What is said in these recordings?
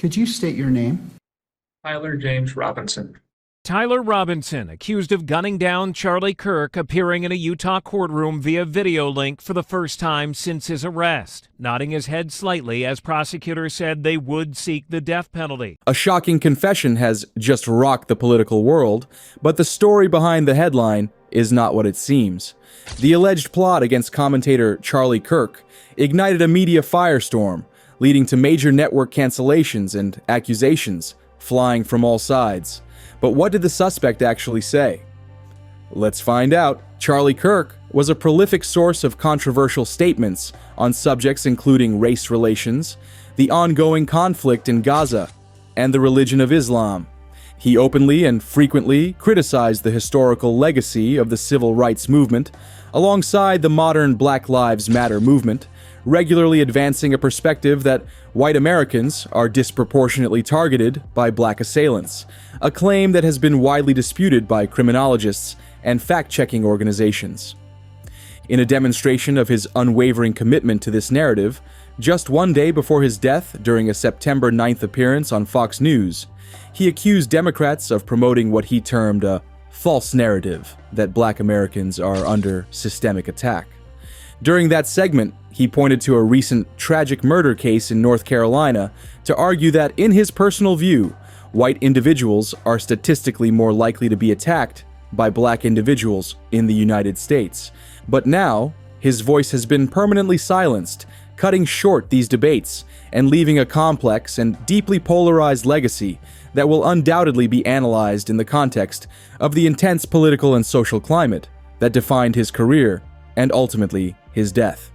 Could you state your name? Tyler James Robinson. Tyler Robinson, accused of gunning down Charlie Kirk, appearing in a Utah courtroom via video link for the first time since his arrest, nodding his head slightly as prosecutors said they would seek the death penalty. A shocking confession has just rocked the political world, but the story behind the headline is not what it seems. The alleged plot against commentator Charlie Kirk ignited a media firestorm, leading to major network cancellations and accusations flying from all sides. But what did the suspect actually say? Let's find out. Charlie Kirk was a prolific source of controversial statements on subjects including race relations, the ongoing conflict in Gaza, and the religion of Islam. He openly and frequently criticized the historical legacy of the civil rights movement, alongside the modern Black Lives Matter movement, regularly advancing a perspective that white Americans are disproportionately targeted by black assailants, a claim that has been widely disputed by criminologists and fact-checking organizations. In a demonstration of his unwavering commitment to this narrative, just one day before his death during a September 9th appearance on Fox News, he accused Democrats of promoting what he termed a false narrative that black Americans are under systemic attack. During that segment, he pointed to a recent tragic murder case in North Carolina to argue that, in his personal view, white individuals are statistically more likely to be attacked by black individuals in the United States. But now, his voice has been permanently silenced, cutting short these debates and leaving a complex and deeply polarized legacy that will undoubtedly be analyzed in the context of the intense political and social climate that defined his career and ultimately his death.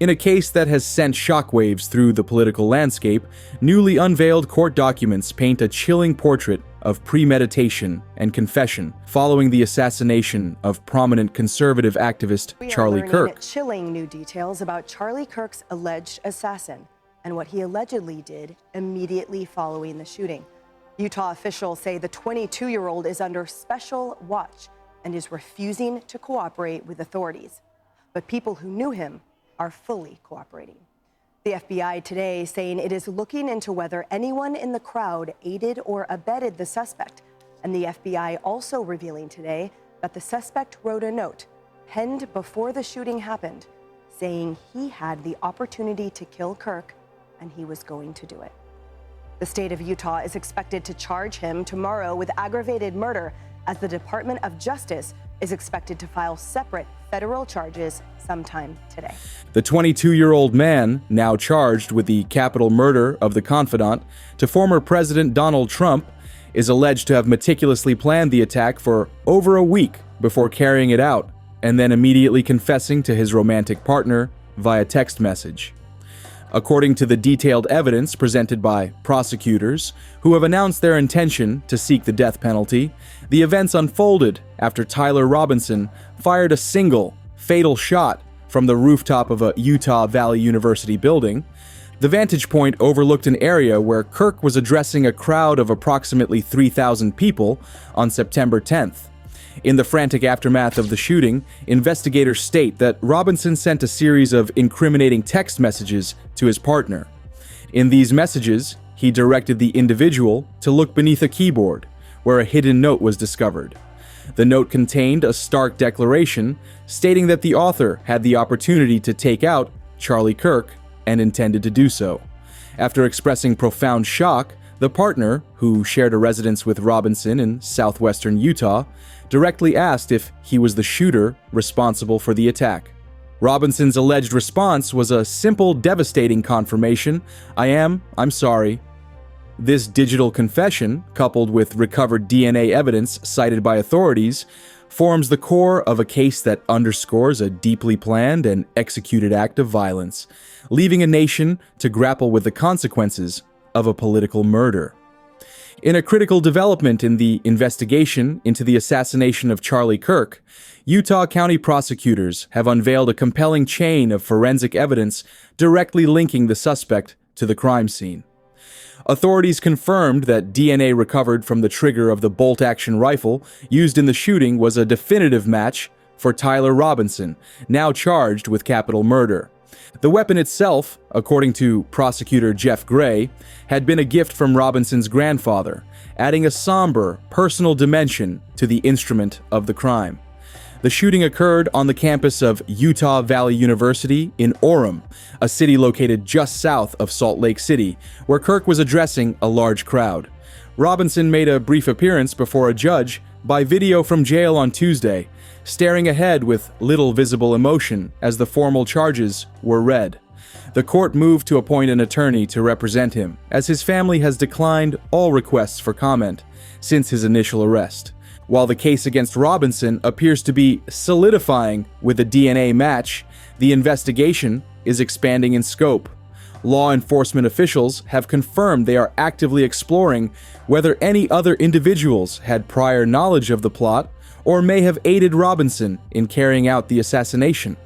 In a case that has sent shockwaves through the political landscape, newly unveiled court documents paint a chilling portrait of premeditation and confession following the assassination of prominent conservative activist Charlie Kirk. Chilling new details about Charlie Kirk's alleged assassin and what he allegedly did immediately following the shooting. Utah officials say the 22-year-old is under special watch and is refusing to cooperate with authorities. But people who knew him are fully cooperating. The FBI today saying it is looking into whether anyone in the crowd aided or abetted the suspect. And the FBI also revealing today that the suspect wrote a note penned before the shooting happened, saying he had the opportunity to kill Kirk and he was going to do it. The state of Utah is expected to charge him tomorrow with aggravated murder, as the Department of Justice is expected to file separate federal charges sometime today. The 22-year-old man, now charged with the capital murder of the confidant to former President Donald Trump, is alleged to have meticulously planned the attack for over a week before carrying it out, and then immediately confessing to his romantic partner via text message. According to the detailed evidence presented by prosecutors, who have announced their intention to seek the death penalty, the events unfolded after Tyler Robinson fired a single, fatal shot from the rooftop of a Utah Valley University building. The vantage point overlooked an area where Kirk was addressing a crowd of approximately 3,000 people on September 10th. In the frantic aftermath of the shooting, investigators state that Robinson sent a series of incriminating text messages to his partner. In these messages, he directed the individual to look beneath a keyboard, where a hidden note was discovered. The note contained a stark declaration stating that the author had the opportunity to take out Charlie Kirk and intended to do so. After expressing profound shock, the partner, who shared a residence with Robinson in southwestern Utah, directly asked if he was the shooter responsible for the attack. Robinson's alleged response was a simple, devastating confirmation, I'm sorry. This digital confession, coupled with recovered DNA evidence cited by authorities, forms the core of a case that underscores a deeply planned and executed act of violence, leaving a nation to grapple with the consequences of a political murder. In a critical development in the investigation into the assassination of Charlie Kirk, Utah County prosecutors have unveiled a compelling chain of forensic evidence directly linking the suspect to the crime scene. Authorities confirmed that DNA recovered from the trigger of the bolt-action rifle used in the shooting was a definitive match for Tyler Robinson, now charged with capital murder. The weapon itself, according to prosecutor Jeff Gray, had been a gift from Robinson's grandfather, adding a somber, personal dimension to the instrument of the crime. The shooting occurred on the campus of Utah Valley University in Orem, a city located just south of Salt Lake City, where Kirk was addressing a large crowd. Robinson made a brief appearance before a judge by video from jail on Tuesday, staring ahead with little visible emotion as the formal charges were read. The court moved to appoint an attorney to represent him, as his family has declined all requests for comment since his initial arrest. While the case against Robinson appears to be solidifying with a DNA match, the investigation is expanding in scope. Law enforcement officials have confirmed they are actively exploring whether any other individuals had prior knowledge of the plot or may have aided Robinson in carrying out the assassination.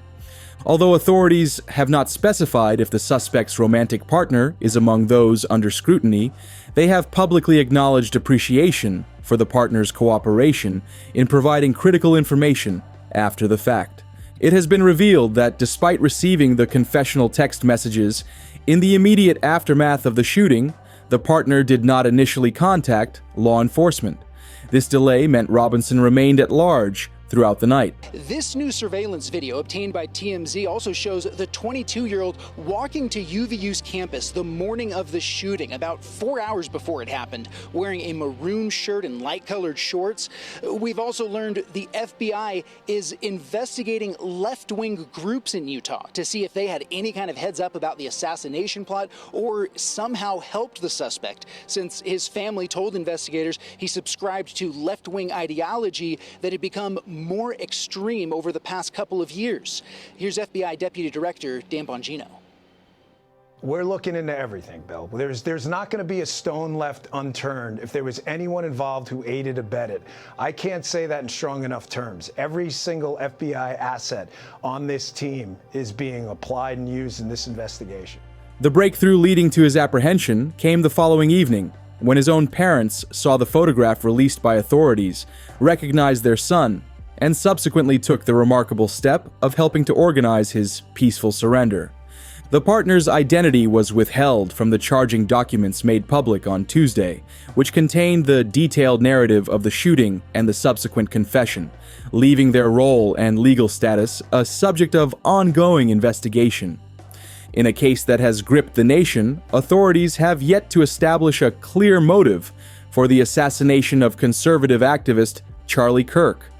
Although authorities have not specified if the suspect's romantic partner is among those under scrutiny, they have publicly acknowledged appreciation for the partner's cooperation in providing critical information after the fact. It has been revealed that despite receiving the confessional text messages in the immediate aftermath of the shooting, the partner did not initially contact law enforcement. This delay meant Robinson remained at large throughout the night. This new surveillance video obtained by TMZ also shows the 22-year-old walking to UVU's campus the morning of the shooting, about 4 hours before it happened, wearing a maroon shirt and light-colored shorts. We've also learned the FBI is investigating left-wing groups in Utah to see if they had any kind of heads up about the assassination plot or somehow helped the suspect, since his family told investigators he subscribed to left-wing ideology that had become more extreme over the past couple of years. Here's FBI Deputy Director Dan Bongino. We're looking into everything, Bill. There's not going to be a stone left unturned if there was anyone involved who aided or abetted. I can't say that in strong enough terms. Every single FBI asset on this team is being applied and used in this investigation. The breakthrough leading to his apprehension came the following evening, when his own parents saw the photograph released by authorities, recognized their son, and subsequently took the remarkable step of helping to organize his peaceful surrender. The partner's identity was withheld from the charging documents made public on Tuesday, which contained the detailed narrative of the shooting and the subsequent confession, leaving their role and legal status a subject of ongoing investigation. In a case that has gripped the nation, authorities have yet to establish a clear motive for the assassination of conservative activist Charlie Kirk,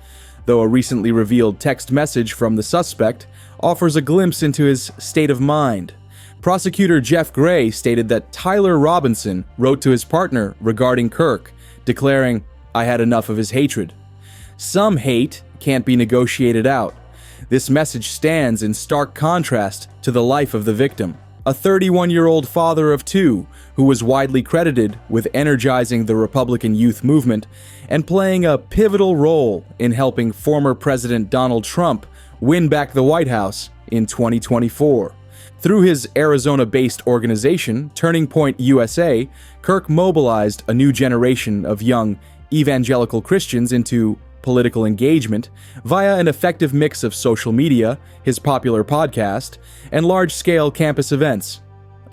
though a recently revealed text message from the suspect offers a glimpse into his state of mind. Prosecutor Jeff Gray stated that Tyler Robinson wrote to his partner regarding Kirk, declaring, "I had enough of his hatred." Some hate can't be negotiated out. This message stands in stark contrast to the life of the victim, a 31-year-old father of two who was widely credited with energizing the Republican youth movement and playing a pivotal role in helping former President Donald Trump win back the White House in 2024. Through his Arizona-based organization, Turning Point USA, Kirk mobilized a new generation of young evangelical Christians into political engagement via an effective mix of social media, his popular podcast, and large-scale campus events.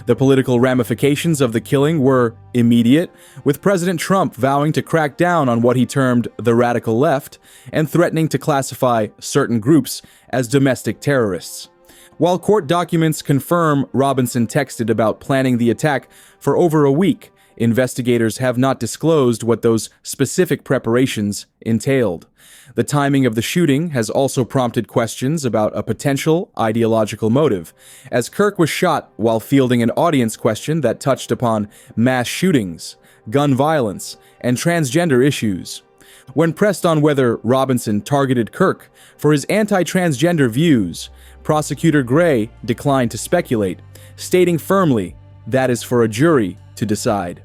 The political ramifications of the killing were immediate, with President Trump vowing to crack down on what he termed the radical left and threatening to classify certain groups as domestic terrorists. While court documents confirm Robinson texted about planning the attack for over a week, investigators have not disclosed what those specific preparations entailed. The timing of the shooting has also prompted questions about a potential ideological motive, as Kirk was shot while fielding an audience question that touched upon mass shootings, gun violence, and transgender issues. When pressed on whether Robinson targeted Kirk for his anti-transgender views, Prosecutor Gray declined to speculate, stating firmly, "That is for a jury to decide."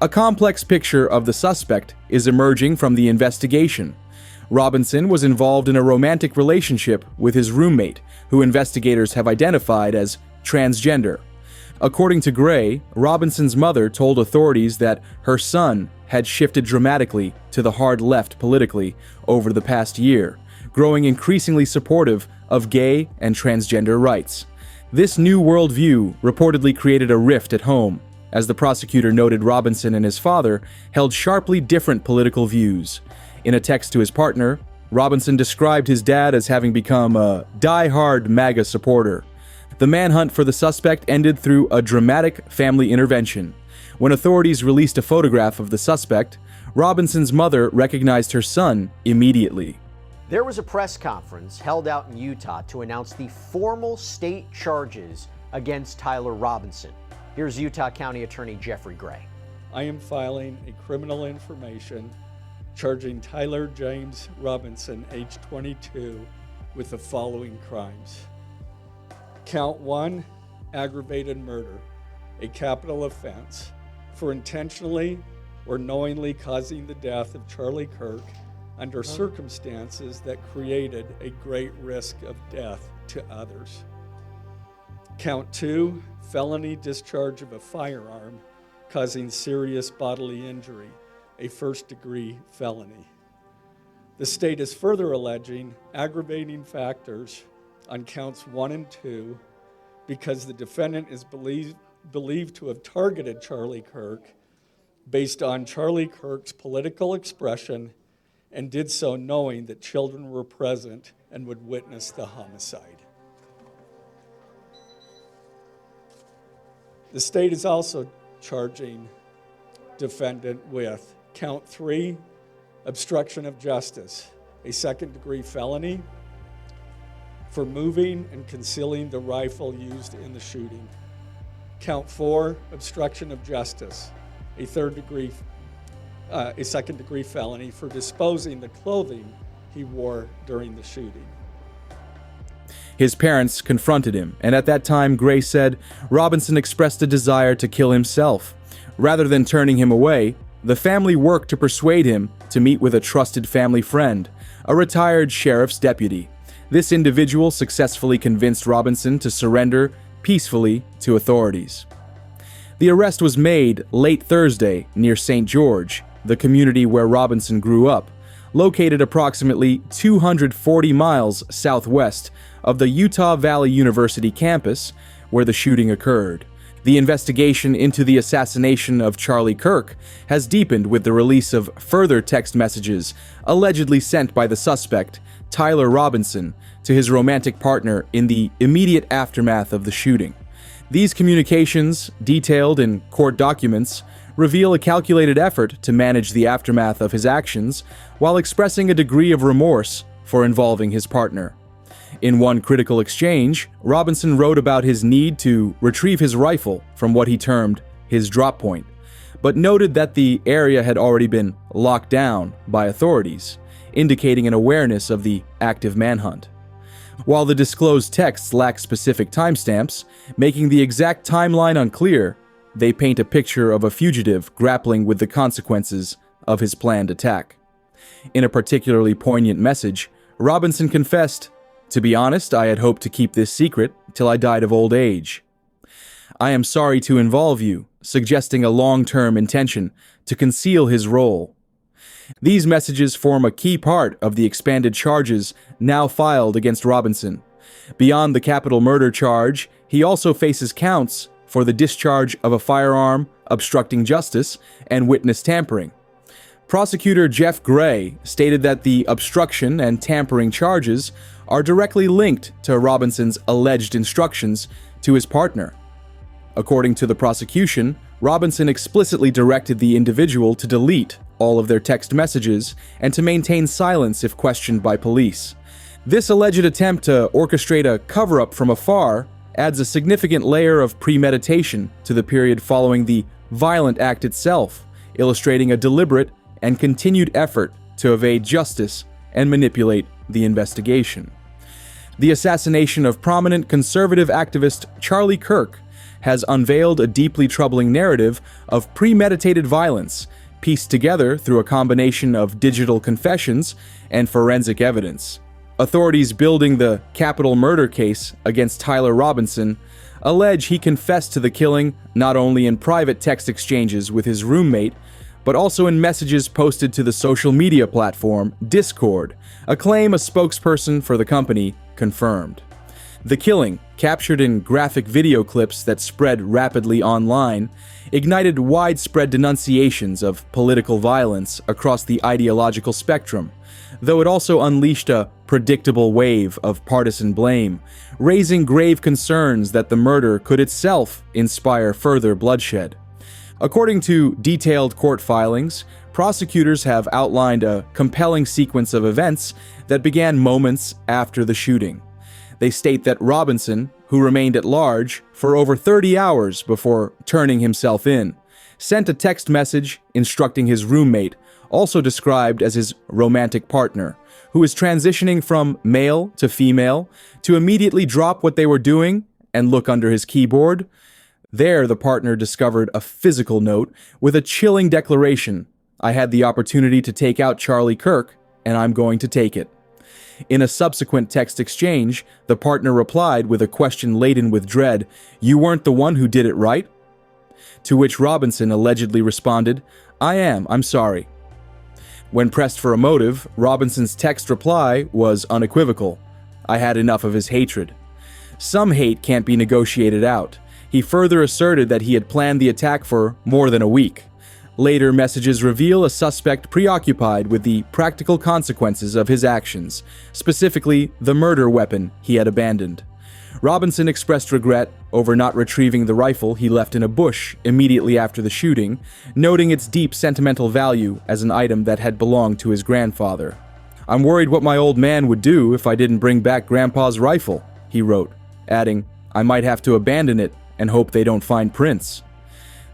A complex picture of the suspect is emerging from the investigation. Robinson was involved in a romantic relationship with his roommate, who investigators have identified as transgender. According to Gray, Robinson's mother told authorities that her son had shifted dramatically to the hard left politically over the past year, growing increasingly supportive of gay and transgender rights. This new worldview reportedly created a rift at home, as the prosecutor noted Robinson and his father held sharply different political views. In a text to his partner, Robinson described his dad as having become a die-hard MAGA supporter. The manhunt for the suspect ended through a dramatic family intervention. When authorities released a photograph of the suspect, Robinson's mother recognized her son immediately. There was a press conference held out in Utah to announce the formal state charges against Tyler Robinson. Here's Utah County Attorney Jeffrey Gray. I am filing a criminal information charging Tyler James Robinson, age 22, with the following crimes. Count 1, aggravated murder, a capital offense, for intentionally or knowingly causing the death of Charlie Kirk under circumstances that created a great risk of death to others. Count 2, felony discharge of a firearm causing serious bodily injury, a first-degree felony. The state is further alleging aggravating factors on counts 1 and 2 because the defendant is believed to have targeted Charlie Kirk based on Charlie Kirk's political expression and did so knowing that children were present and would witness the homicide. The state is also charging defendant with count 3, obstruction of justice, a second-degree felony for moving and concealing the rifle used in the shooting. Count 4, obstruction of justice, a second-degree felony for disposing the clothing he wore during the shooting. His parents confronted him, and at that time, Gray said Robinson expressed a desire to kill himself. Rather than turning him away, the family worked to persuade him to meet with a trusted family friend, a retired sheriff's deputy. This individual successfully convinced Robinson to surrender peacefully to authorities. The arrest was made late Thursday near St. George, the community where Robinson grew up, located approximately 240 miles southwest of the Utah Valley University campus where the shooting occurred. The investigation into the assassination of Charlie Kirk has deepened with the release of further text messages allegedly sent by the suspect, Tyler Robinson, to his romantic partner in the immediate aftermath of the shooting. These communications, detailed in court documents, reveal a calculated effort to manage the aftermath of his actions while expressing a degree of remorse for involving his partner. In one critical exchange, Robinson wrote about his need to retrieve his rifle from what he termed his drop point, but noted that the area had already been locked down by authorities, indicating an awareness of the active manhunt. While the disclosed texts lack specific timestamps, making the exact timeline unclear, they paint a picture of a fugitive grappling with the consequences of his planned attack. In a particularly poignant message, Robinson confessed, "To be honest, I had hoped to keep this secret till I died of old age. I am sorry to involve you," suggesting a long-term intention to conceal his role. These messages form a key part of the expanded charges now filed against Robinson. Beyond the capital murder charge, he also faces counts for the discharge of a firearm, obstructing justice, and witness tampering. Prosecutor Jeff Gray stated that the obstruction and tampering charges are directly linked to Robinson's alleged instructions to his partner. According to the prosecution, Robinson explicitly directed the individual to delete all of their text messages and to maintain silence if questioned by police. This alleged attempt to orchestrate a cover-up from afar adds a significant layer of premeditation to the period following the violent act itself, illustrating a deliberate and continued effort to evade justice and manipulate the investigation. The assassination of prominent conservative activist Charlie Kirk has unveiled a deeply troubling narrative of premeditated violence, pieced together through a combination of digital confessions and forensic evidence. Authorities building the capital murder case against Tyler Robinson allege he confessed to the killing not only in private text exchanges with his roommate, but also in messages posted to the social media platform Discord, a claim a spokesperson for the company confirmed. The killing, captured in graphic video clips that spread rapidly online, ignited widespread denunciations of political violence across the ideological spectrum, though it also unleashed a predictable wave of partisan blame, raising grave concerns that the murder could itself inspire further bloodshed. According to detailed court filings, prosecutors have outlined a compelling sequence of events that began moments after the shooting. They state that Robinson, who remained at large for over 30 hours before turning himself in, sent a text message instructing his roommate, also described as his romantic partner, who is transitioning from male to female, to immediately drop what they were doing and look under his keyboard. There, the partner discovered a physical note with a chilling declaration: "I had the opportunity to take out Charlie Kirk, and I'm going to take it." In a subsequent text exchange, the partner replied with a question laden with dread: "You weren't the one who did it, right?" To which Robinson allegedly responded, I'm sorry." When pressed for a motive, Robinson's text reply was unequivocal: "I had enough of his hatred." Some hate can't be negotiated out. He further asserted that he had planned the attack for more than a week. Later messages reveal a suspect preoccupied with the practical consequences of his actions, specifically the murder weapon he had abandoned. Robinson expressed regret over not retrieving the rifle he left in a bush immediately after the shooting, noting its deep sentimental value as an item that had belonged to his grandfather. "I'm worried what my old man would do if I didn't bring back Grandpa's rifle," he wrote, adding, "I might have to abandon it and hope they don't find prints."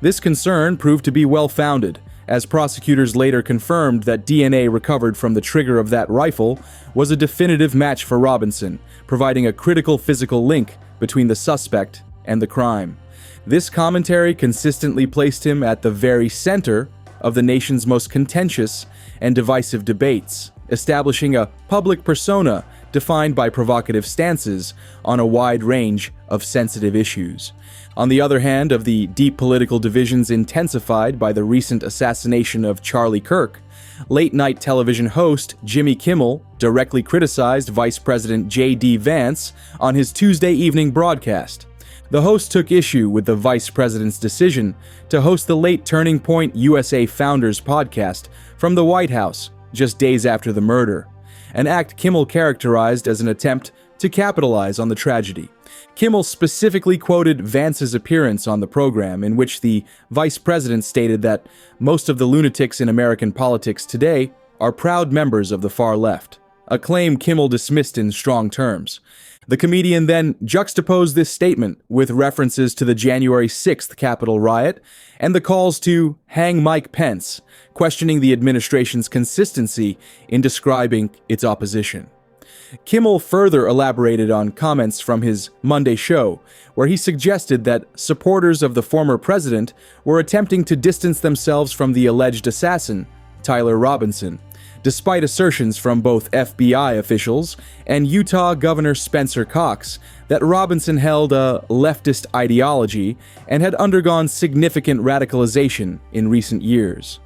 This concern proved to be well-founded, as prosecutors later confirmed that DNA recovered from the trigger of that rifle was a definitive match for Robinson, providing a critical physical link between the suspect and the crime. This commentary consistently placed him at the very center of the nation's most contentious and divisive debates, establishing a public persona defined by provocative stances on a wide range of sensitive issues. On the other hand of the deep political divisions intensified by the recent assassination of Charlie Kirk, late-night television host Jimmy Kimmel directly criticized Vice President J.D. Vance on his Tuesday evening broadcast. The host took issue with the vice president's decision to host the late Turning Point USA Founders podcast from the White House just days after the murder, an act Kimmel characterized as an attempt to capitalize on the tragedy. Kimmel specifically quoted Vance's appearance on the program, in which the vice president stated that most of the lunatics in American politics today are proud members of the far left, a claim Kimmel dismissed in strong terms. The comedian then juxtaposed this statement with references to the January 6th Capitol riot and the calls to hang Mike Pence, questioning the administration's consistency in describing its opposition. Kimmel further elaborated on comments from his Monday show, where he suggested that supporters of the former president were attempting to distance themselves from the alleged assassin, Tyler Robinson, despite assertions from both FBI officials and Utah Governor Spencer Cox that Robinson held a leftist ideology and had undergone significant radicalization in recent years.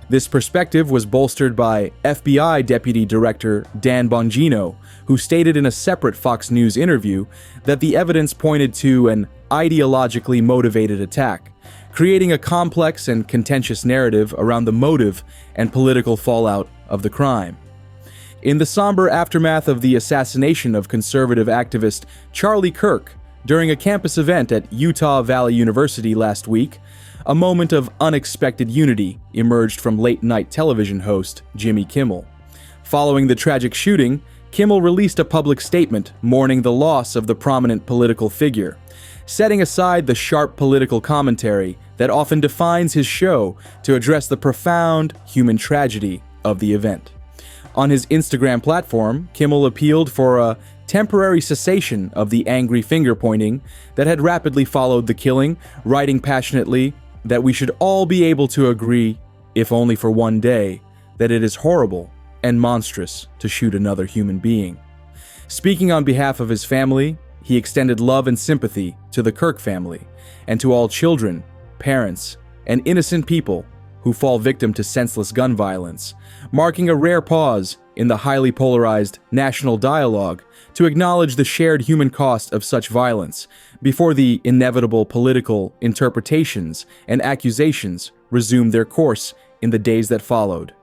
This perspective was bolstered by FBI Deputy Director Dan Bongino, who stated in a separate Fox News interview that the evidence pointed to an ideologically motivated attack, creating a complex and contentious narrative around the motive and political fallout of the crime. In the somber aftermath of the assassination of conservative activist Charlie Kirk during a campus event at Utah Valley University last week, a moment of unexpected unity emerged from late-night television host Jimmy Kimmel. Following the tragic shooting, Kimmel released a public statement mourning the loss of the prominent political figure, setting aside the sharp political commentary that often defines his show to address the profound human tragedy of the event. On his Instagram platform, Kimmel appealed for a temporary cessation of the angry finger-pointing that had rapidly followed the killing, writing passionately that we should all be able to agree, if only for one day, that it is horrible and monstrous to shoot another human being. Speaking on behalf of his family, he extended love and sympathy to the Kirk family and to all children, parents, and innocent people who fall victim to senseless gun violence, marking a rare pause in the highly polarized national dialogue to acknowledge the shared human cost of such violence before the inevitable political interpretations and accusations resumed their course in the days that followed.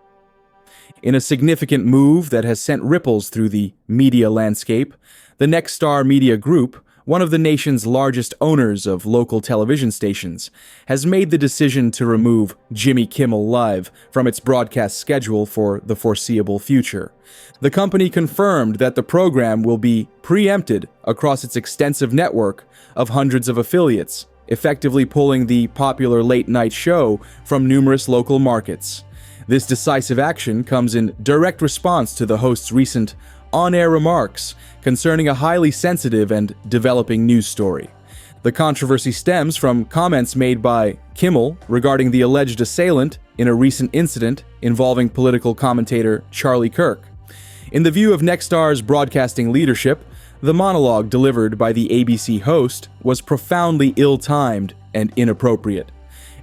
In a significant move that has sent ripples through the media landscape, the Nexstar Media Group, one of the nation's largest owners of local television stations, has made the decision to remove Jimmy Kimmel Live from its broadcast schedule for the foreseeable future. The company confirmed that the program will be preempted across its extensive network of hundreds of affiliates, effectively pulling the popular late-night show from numerous local markets. This decisive action comes in direct response to the host's recent on-air remarks concerning a highly sensitive and developing news story. The controversy stems from comments made by Kimmel regarding the alleged assailant in a recent incident involving political commentator Charlie Kirk. In the view of Nexstar's broadcasting leadership, the monologue delivered by the ABC host was profoundly ill-timed and inappropriate.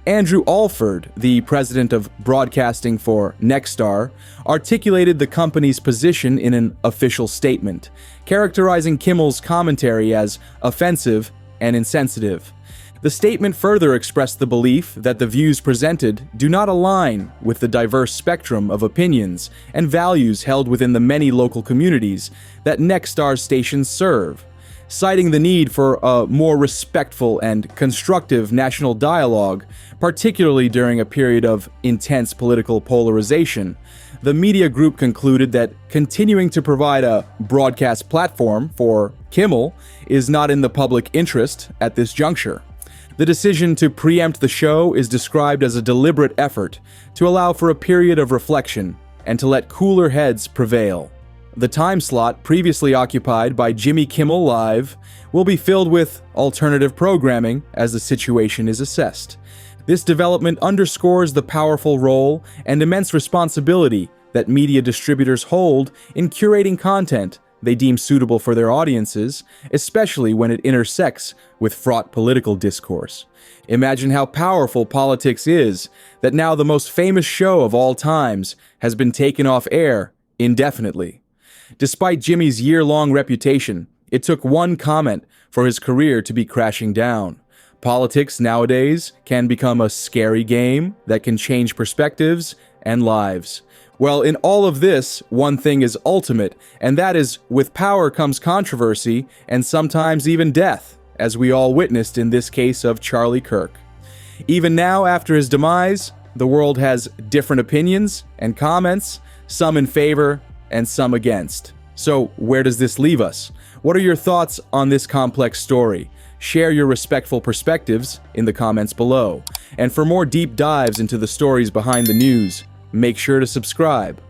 Andrew Alford, the president of broadcasting for Nexstar, articulated the company's position in an official statement, characterizing Kimmel's commentary as offensive and insensitive. The statement further expressed the belief that the views presented do not align with the diverse spectrum of opinions and values held within the many local communities that Nexstar's stations serve. Citing the need for a more respectful and constructive national dialogue, particularly during a period of intense political polarization, the media group concluded that continuing to provide a broadcast platform for Kimmel is not in the public interest at this juncture. The decision to preempt the show is described as a deliberate effort to allow for a period of reflection and to let cooler heads prevail. The time slot previously occupied by Jimmy Kimmel Live will be filled with alternative programming as the situation is assessed. This development underscores the powerful role and immense responsibility that media distributors hold in curating content they deem suitable for their audiences, especially when it intersects with fraught political discourse. Imagine how powerful politics is that now the most famous show of all times has been taken off air indefinitely. Despite Jimmy's year-long reputation, it took one comment for his career to be crashing down. Politics nowadays can become a scary game that can change perspectives and lives. Well, in all of this, one thing is ultimate, and that is, with power comes controversy and sometimes even death, as we all witnessed in this case of Charlie Kirk. Even now, after his demise, the world has different opinions and comments, some in favor and some against. So where does this leave us? What are your thoughts on this complex story? Share your respectful perspectives in the comments below. And for more deep dives into the stories behind the news, make sure to subscribe.